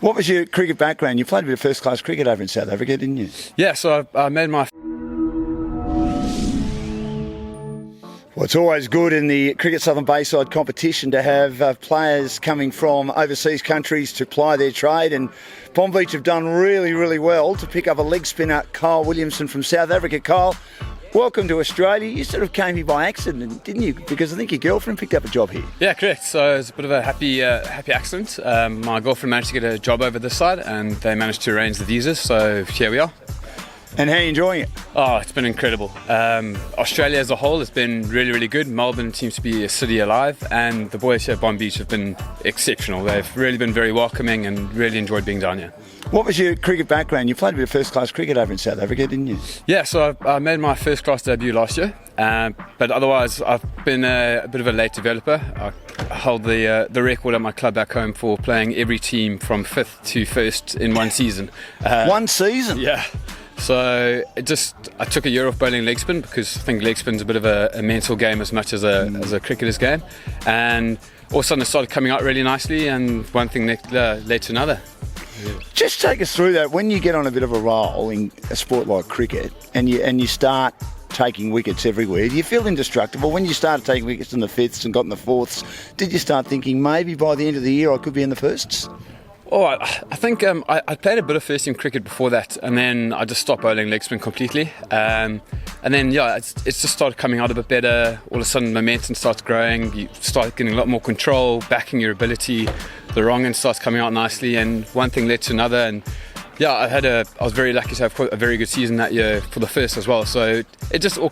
What was your cricket background? You played a bit of first-class cricket over in South Africa, didn't you? Yeah, so I made my... Well, it's always good in the Cricket Southern Bayside competition to have players coming from overseas countries to ply their trade, and Bonbeach have done really, really well to pick up a leg spinner, Kyle Williamson from South Africa. Kyle, welcome to Australia. You sort of came here by accident, didn't you? Because I think your girlfriend picked up a job here. Yeah, correct. So it's a bit of a happy accident. My girlfriend managed to get a job over this side, and they managed to arrange the visas, so here we are. And how are you enjoying it? Oh, it's been incredible. Australia as a whole has been really, really good. Melbourne seems to be a city alive, and the boys here at Bonbeach have been exceptional. They've really been very welcoming and really enjoyed being down here. What was your cricket background? You played a bit of first-class cricket over in South Africa, didn't you? Yeah, so I made my first-class debut last year, but otherwise I've been a bit of a late developer. I hold the record at my club back home for playing every team from 5th to 1st in one season. One season? Yeah. So I took a year off bowling leg spin because I think leg spin's a bit of a mental game as much as a cricketer's game, and all of a sudden it started coming out really nicely, and one thing led to another. Yeah. Just take us through that. When you get on a bit of a roll in a sport like cricket and you start taking wickets everywhere, do you feel indestructible? When you started taking wickets in the 5ths and got in the 4ths, did you start thinking maybe by the end of the year I could be in the 1sts? Oh, I think I played a bit of first team cricket before that, and then I just stopped bowling leg spin completely. And then it's just started coming out a bit better. All of a sudden momentum starts growing, you start getting a lot more control, backing your ability, the wrong end starts coming out nicely, and one thing led to another. And yeah, I was very lucky to have a very good season that year for the first as well. So it just all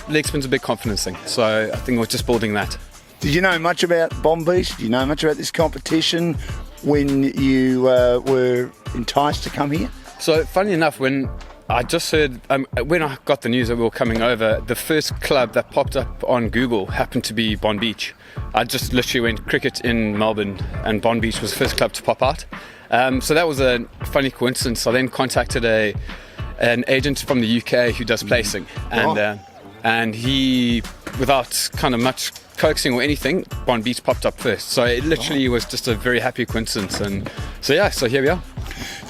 leg spin's a big confidence thing. So I think we're just building that. Did you know much about Bonbeach? Did you know much about this competition when you were enticed to come here? So funny enough, when I just heard, when I got the news that we were coming over, the first club that popped up on Google happened to be Bonbeach. I just literally went cricket in Melbourne, and Bonbeach was the first club to pop out. So that was a funny coincidence. I then contacted an agent from the UK who does placing, and he, without kind of much coaxing or anything, Bonbeach popped up first. So it literally was just a very happy coincidence, and so here we are.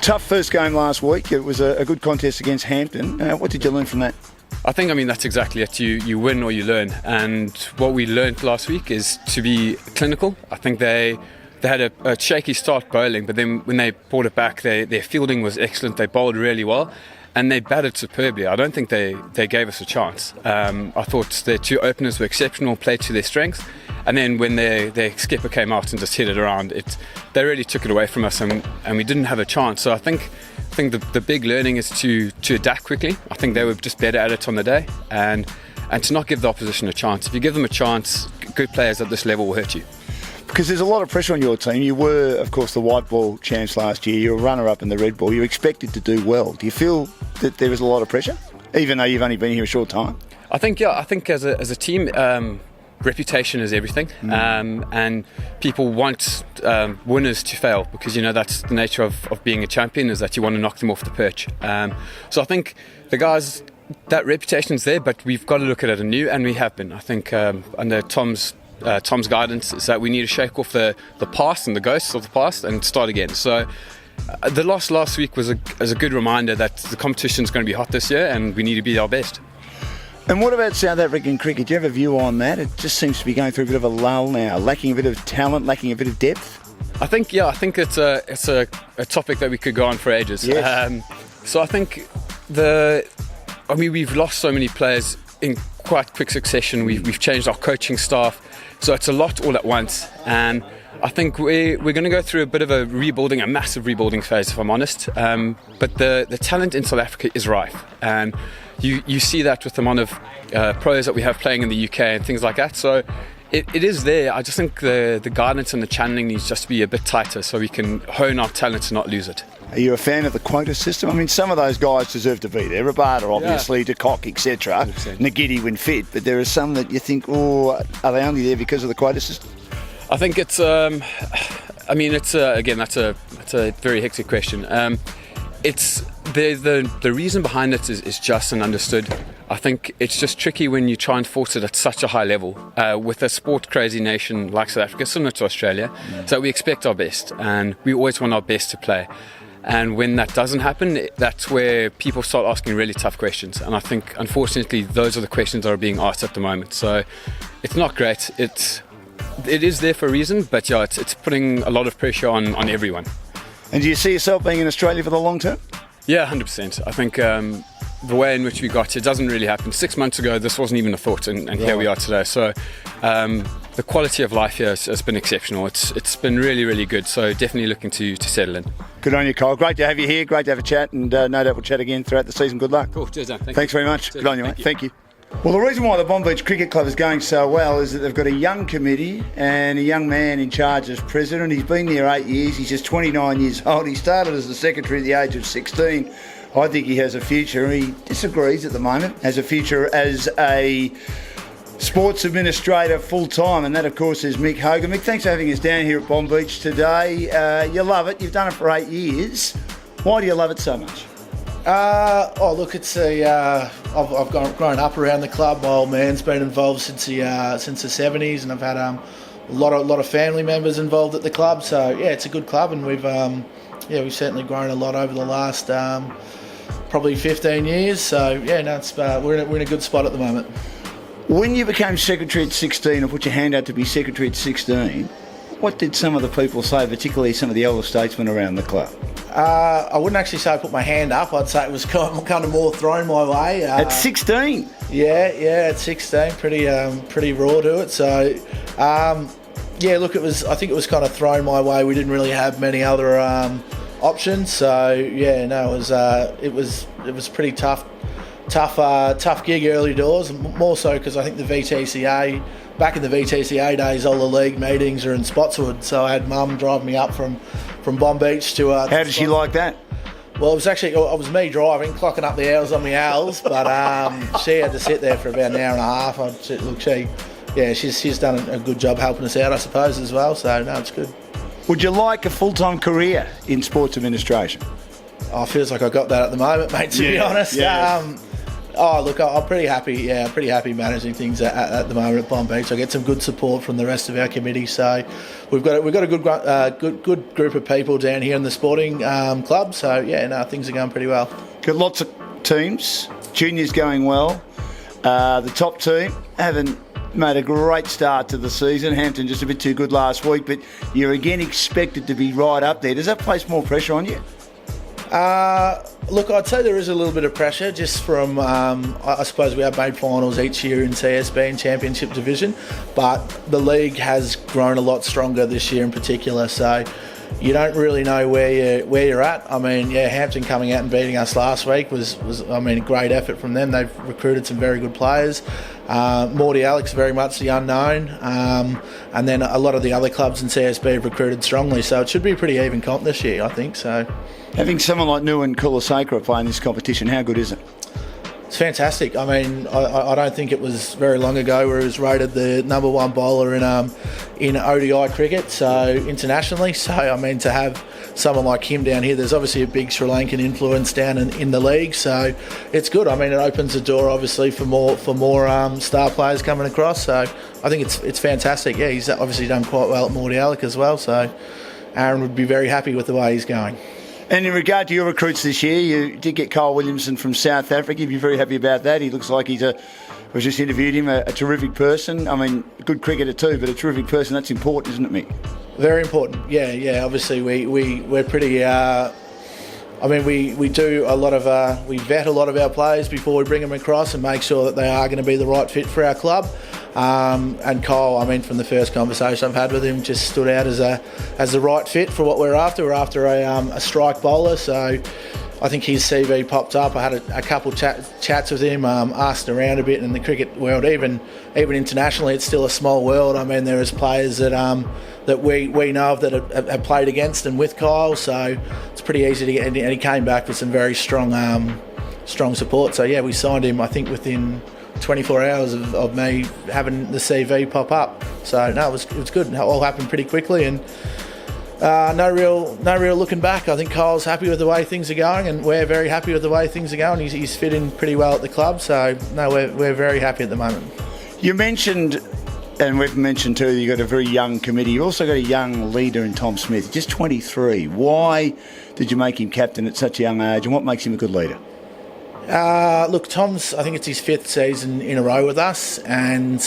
Tough first game last week. It was a good contest against Hampton. What did you learn from that? I think, that's exactly it. You win or you learn, and what we learned last week is to be clinical. I think they had a shaky start bowling, but then when they brought it back, their fielding was excellent. They bowled really well, and they batted superbly. I don't think they gave us a chance. I thought their two openers were exceptional, played to their strengths, and then when their skipper came out and just hit it around, they really took it away from us, and we didn't have a chance. So I think the big learning is to adapt quickly. I think they were just better at it on the day, and to not give the opposition a chance. If you give them a chance, good players at this level will hurt you. Because there's a lot of pressure on your team. You were, of course, the white ball champs last year. You were runner-up in the red ball. You're expected to do well. Do you feel that there is a lot of pressure, even though you've only been here a short time? I think as a team, reputation is everything, and people want winners to fail, because that's the nature of being a champion, is that you want to knock them off the perch. So I think the guys, that reputation's there, but we've got to look at it anew, and we have been. I think under Tom's guidance is that we need to shake off the past and the ghosts of the past and start again. So the loss last week was a good reminder that the competition's going to be hot this year, and we need to be our best. And what about South African cricket? Do you have a view on that? It just seems to be going through a bit of a lull now, lacking a bit of talent, lacking a bit of depth. I think it's a topic that we could go on for ages. Yes. So I think we've lost so many players in quite quick succession. We've changed our coaching staff, so it's a lot all at once, and I think we're going to go through a bit of a massive rebuilding phase, if I'm honest. But the talent in South Africa is rife, and you see that with the amount of pros that we have playing in the UK and things like that. So it is there. I just think the guidance and the channeling needs just to be a bit tighter, so we can hone our talent and not lose it. Are you a fan of the quota system? Some of those guys deserve to be there. Rabada, obviously, De Kock, etc. Ngidi when fit, but there are some that you think, are they only there because of the quota system? I think it's. Again, that's a very hectic question. It's the reason behind it is just and understood. I think it's just tricky when you try and force it at such a high level with a sport crazy nation like South Africa, similar to Australia. So we expect our best, and we always want our best to play. And when that doesn't happen, that's where people start asking really tough questions. And I think, unfortunately, those are the questions that are being asked at the moment. So it's not great. It is there for a reason, but yeah, it's putting a lot of pressure on everyone. And do you see yourself being in Australia for the long term? Yeah, 100%. I think the way in which we got here doesn't really happen. 6 months ago, this wasn't even a thought, and here we are today. So the quality of life here has been exceptional. It's been really, really good. So definitely looking to settle in. Good on you, Kyle. Great to have you here. Great to have a chat, and no doubt we'll chat again throughout the season. Good luck. Cool. Cheers, Dan. Thanks very much. Good on you, mate. Thank you. Well, the reason why the Bonbeach Cricket Club is going so well is that they've got a young committee and a young man in charge as president. He's been there 8 years. He's just 29 years old. He started as the secretary at the age of 16. I think he has a future. He disagrees at the moment. Has a future as a sports administrator full-time, and that, of course, is Mick Hogan. Mick, thanks for having us down here at Bonbeach today. You love it. You've done it for 8 years. Why do you love it so much? It's I've grown up around the club. My old man's been involved since the 70s, and I've had a lot of family members involved at the club. So yeah, it's a good club, and we've certainly grown a lot over the last probably 15 years. So yeah, no, we're in a good spot at the moment. When you became secretary at 16, or put your hand out to be secretary at 16, what did some of the people say, particularly some of the elder statesmen around the club? I wouldn't actually say I put my hand up. I'd say it was kind of more thrown my way. At 16? Yeah, at 16, pretty raw to it. So, I think it was kind of thrown my way. We didn't really have many other options. So, yeah, no, it was pretty tough gig early doors. More so because I think the VTCA. Back in the VTCA days, all the league meetings are in Spotswood, so I had Mum drive me up from Bonbeach to. How did she like that? Well, it was me driving, clocking up the hours on my owls, but she had to sit there for about an hour and a half. She's done a good job helping us out, I suppose, as well. So no, it's good. Would you like a full-time career in sports administration? Oh, feels like I got that at the moment, mate. To be honest. Yeah. I'm pretty happy. Yeah, I'm pretty happy managing things at the moment at Bonbeach. I get some good support from the rest of our committee. So we've got a good group of people down here in the sporting club. So yeah, no, things are going pretty well. Got lots of teams. Juniors going well. The top team haven't made a great start to the season. Hampton just a bit too good last week, but you're again expected to be right up there. Does that place more pressure on you? I'd say there is a little bit of pressure just from, I suppose we have made finals each year in CSB and Championship Division, but the league has grown a lot stronger this year in particular, so you don't really know where you're at. I mean, yeah, Hampton coming out and beating us last week was a great effort from them. They've recruited some very good players. Mordialloc's very much the unknown, and then a lot of the other clubs in CSB have recruited strongly, so it should be a pretty even comp this year, I think. So, having someone like Nguyen Kulasakra playing this competition, how good is it? It's fantastic. I mean, I don't think it was very long ago where he was rated the number one bowler in ODI cricket, so internationally. So, I mean, to have someone like him down here, there's obviously a big Sri Lankan influence down in the league, so it's good. I mean, it opens the door obviously for more star players coming across. So, I think it's fantastic. Yeah, he's obviously done quite well at Mordialloc as well. So, Aaron would be very happy with the way he's going. And in regard to your recruits this year, you did get Kyle Williamson from South Africa. You'd be very happy about that. He looks like I was just interviewed him, a terrific person. I mean, a good cricketer too, but a terrific person. That's important, isn't it, Mick? Very important. Yeah. Obviously, we're pretty. We do a lot of. We vet a lot of our players before we bring them across and make sure that they are going to be the right fit for our club. And Kyle, I mean, from the first conversation I've had with him, just stood out as the right fit for what we're after. We're after a strike bowler, so I think his CV popped up. I had a couple chats with him, asked around a bit in the cricket world, even internationally. It's still a small world. I mean, there is players that we know of that have played against and with Kyle, so it's pretty easy to get. And he came back with some very strong support. So yeah, we signed him, I think, within 24 hours of me having the CV pop up. So no, it was good. It all happened pretty quickly, and No real looking back. I think Kyle's happy with the way things are going, and we're very happy with the way things are going. He's fit in pretty well at the club, so no, we're very happy at the moment. You mentioned, and we've mentioned too, you've got a very young committee. You've also got a young leader in Tom Smith, just 23. Why did you make him captain at such a young age, and what makes him a good leader? Look, Tom's, I think it's his 5th season in a row with us, and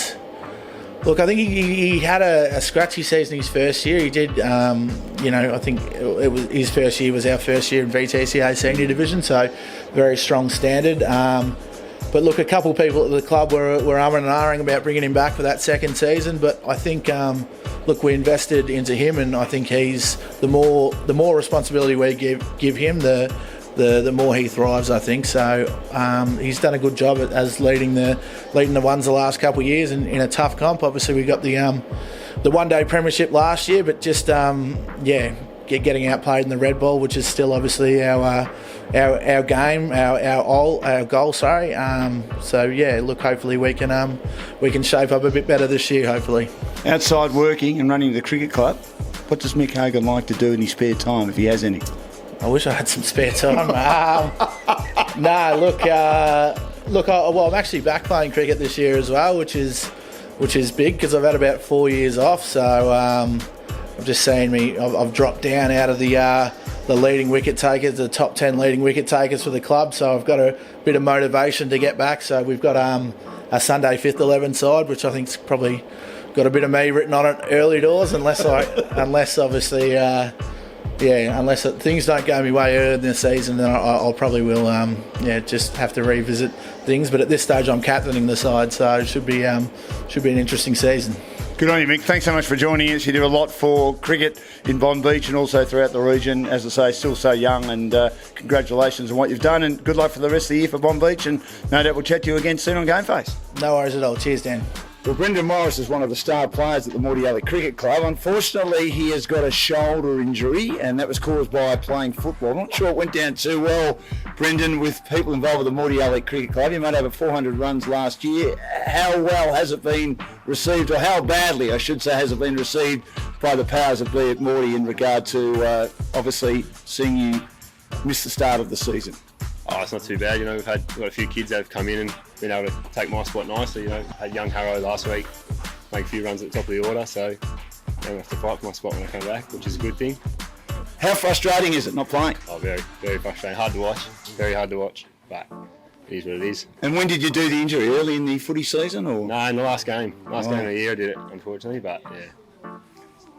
look, I think he had a scratchy season his first year. He did, I think it was his first year was our first year in VTCA senior division, so very strong standard. But look, a couple of people at the club were umming and ahhing about bringing him back for that second season. But I think, look, we invested into him, and I think he's the more responsibility we give him, the more he thrives, I think. So he's done a good job as leading the ones the last couple of years in a tough comp. Obviously, we got the one-day premiership last year, but just getting outplayed in the red ball, which is still obviously our game, our goal. Sorry. Look, hopefully we can shape up a bit better this year. Hopefully. Outside working and running the cricket club, what does Mick Hogan like to do in his spare time, if he has any? I wish I had some spare time. I'm actually back playing cricket this year as well, which is big because I've had about 4 years off. So I've just seen I've dropped down out of the leading wicket takers, the top 10 leading wicket takers for the club. So I've got a bit of motivation to get back. So we've got a Sunday 5th 11 side, which I think's probably got a bit of me written on it early doors, unless things don't go my way early in the season, then I'll probably will just have to revisit things. But at this stage, I'm captaining the side, so it should be an interesting season. Good on you, Mick. Thanks so much for joining us. You do a lot for cricket in Bonbeach and also throughout the region. As I say, still so young, and congratulations on what you've done, and good luck for the rest of the year for Bonbeach, and no doubt we'll chat to you again soon on GameFace. No worries at all. Cheers, Dan. Well, Brendan Morris is one of the star players at the Mordialloc Cricket Club. Unfortunately, he has got a shoulder injury, and that was caused by playing football. I'm not sure it went down too well, Brendan, with people involved with the Mordialloc Cricket Club. You made over 400 runs last year. How well has it been received, or how badly, I should say, has it been received by the powers that be at Mordy in regard to obviously seeing you miss the start of the season? Oh, it's not too bad. We've got a few kids that have come in and been able to take my spot nicely. Had young Harrow last week make a few runs at the top of the order, so I don't have to fight for my spot when I come back, which is a good thing. How frustrating is it not playing? Oh, very, very frustrating. Hard to watch. Very hard to watch, but it is what it is. And when did you do the injury? Early in the footy season, or? No, in the last game. Last game of the year I did it, unfortunately, but yeah.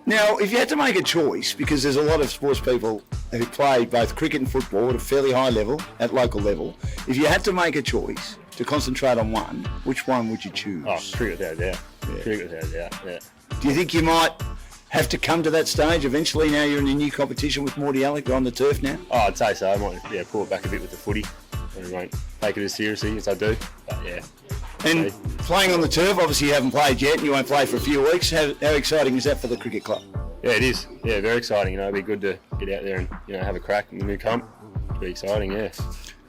Now, if you had to make a choice, because there's a lot of sports people who play both cricket and football at a fairly high level, at local level, if you had to make a choice to concentrate on one, which one would you choose? Oh, cricket without a doubt. Yeah. Cricket without a doubt, yeah. Do you think you might have to come to that stage eventually? Now you're in a new competition with Mordialloc, you're on the turf now? Oh, I'd say so. I might pull it back a bit with the footy. I won't take it as seriously as I do, but yeah. And playing on the turf, obviously you haven't played yet and you won't play for a few weeks. How exciting is that for the cricket club? Yeah, it is. Yeah, very exciting. It'd be good to get out there and have a crack in the new comp. It'd be exciting, yeah.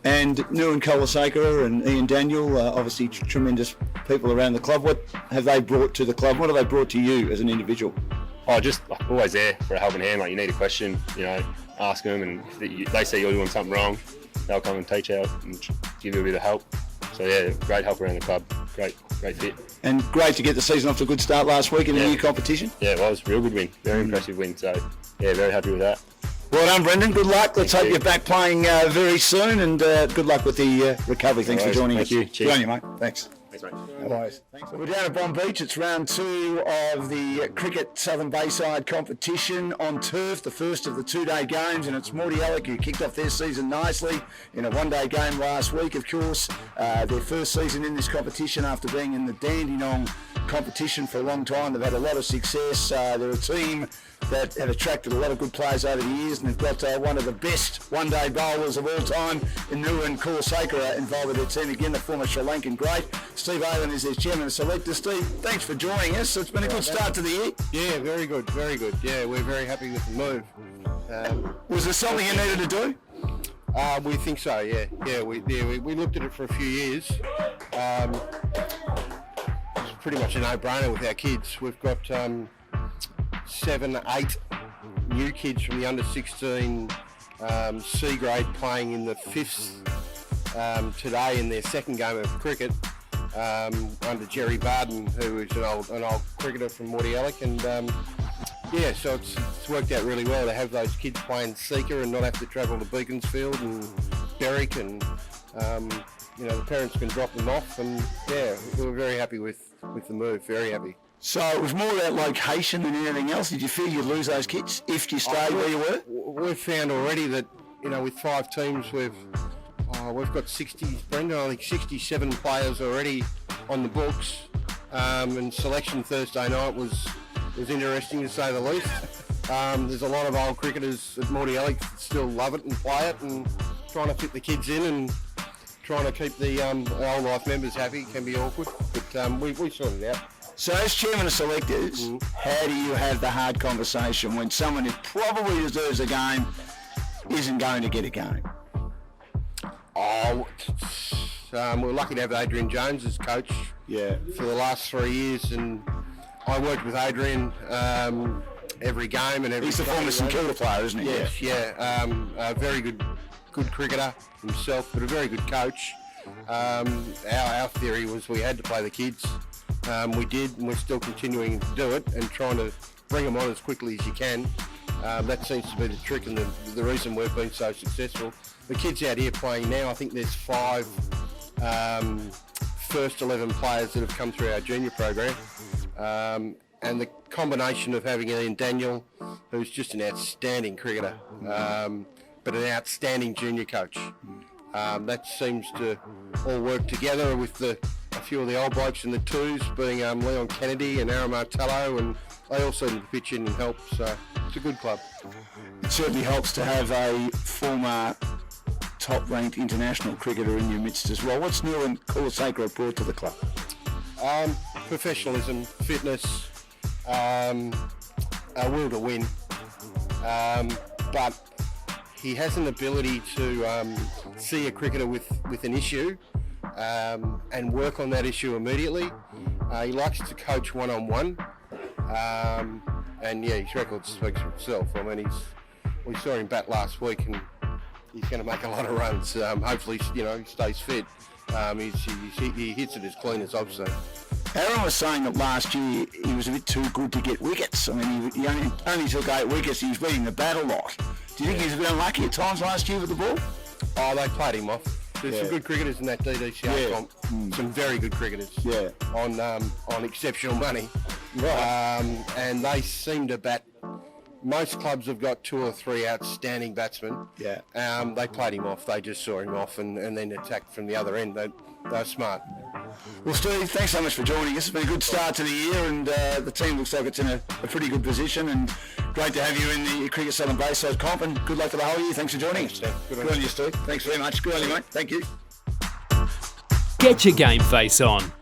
And Nuwan Kolasakara and Ian Daniel, obviously tremendous people around the club. What have they brought to the club? What have they brought to you as an individual? Oh, just always there for a helping hand. Like, you need a question, ask them, and if they see you're doing something wrong, they'll come and teach out and give you a bit of help. So yeah, great help around the club. Great fit. And great to get the season off to a good start last week in a new competition. Yeah, it was a real good win. Very impressive win. So yeah, very happy with that. Well done, Brendan. Good luck. Let's hope you're back playing very soon, and good luck with the recovery. Thanks for joining us. Thank you. Cheers. Good on you, mate. Thanks. Thanks, mate. Otherwise, thanks. We're down at Bonbeach. It's round 2 of the Cricket Southern Bayside competition on turf, the first of the 2-day games, and it's Mordialloc who kicked off their season nicely in a 1-day game last week, of course. Their first season in this competition after being in the Dandenong competition for a long time. They've had a lot of success. They're a team that have attracted a lot of good players over the years, and they've got one of the best one-day bowlers of all time in Nuwan Kolasakara involved with their team again, the former Sri Lankan great. Steve Owen is their chairman of selector. Steve, thanks for joining us. It's been a good start to the year. Yeah, very good. Yeah, we're very happy with the move. Was there something you needed to do? We think so, yeah. Yeah, we looked at it for a few years. It's pretty much a no-brainer with our kids. We've got 7, 8 new kids from the under 16 C grade playing in the fifths today in their second game of cricket under Jerry Barden, who is an old cricketer from Mordialloc, and so it's worked out really well to have those kids playing Seeker and not have to travel to Beaconsfield and Berwick, and the parents can drop them off, and we were very happy with the move, very happy. So it was more about location than anything else. Did you feel you'd lose those kids if you stayed where you were? We've found already that, with 5 teams, we've got 60, Brendan, I think 67 players already on the books, and selection Thursday night was interesting to say the least. There's a lot of old cricketers at Mordialloc that still love it and play it, and trying to fit the kids in and trying to keep the old life members happy can be awkward, but we sorted it out. So as chairman of selectors, how do you have the hard conversation when someone who probably deserves a game isn't going to get a game? We're lucky to have Adrian Jones as coach for the last 3 years, and I worked with Adrian every game and every. He's the former St Kilda player, isn't he? Yes, a very good cricketer himself, but a very good coach. Our theory was we had to play the kids. We did, and we're still continuing to do it and trying to bring them on as quickly as you can. That seems to be the trick and the reason we've been so successful. The kids out here playing now, I think there's 5 first 11 players that have come through our junior program. And the combination of having Ian Daniel, who's just an outstanding cricketer, but an outstanding junior coach. That seems to all work together with a few of the old blokes in the twos, being Leon Kennedy and Aaron Martello, and they all seem to pitch in and help, so it's a good club. It certainly helps to have a former top-ranked international cricketer in your midst as well. What's new and Kulaseka brought to the club? Professionalism, fitness, a will to win, but he has an ability to see a cricketer with an issue and work on that issue immediately. He likes to coach one-on-one, and his record speaks for itself. I mean, we saw him bat last week, and he's going to make a lot of runs. Hopefully, he stays fit. He hits it as clean as I've seen. Aaron was saying that last year he was a bit too good to get wickets. I mean, he only took 8 wickets. He was beating the bat a lot. Do you think he was a bit unlucky at times last year with the ball? Oh, they played him off. There's some good cricketers in that DDCA comp. Some very good cricketers. On exceptional money. Right. And they seem to bat. Most clubs have got 2 or 3 outstanding batsmen. Yeah. They played him off. They just saw him off and then attacked from the other end. They're smart. Well, Steve, thanks so much for joining us. It's been a good start to the year, and the team looks like it's in a pretty good position, and great to have you in the Cricket Southern Bayside comp, and good luck for the whole year. Thanks for joining us. Good on you, Steve. Thanks very much. Good on you, mate. Thank you. Get your GameFace on.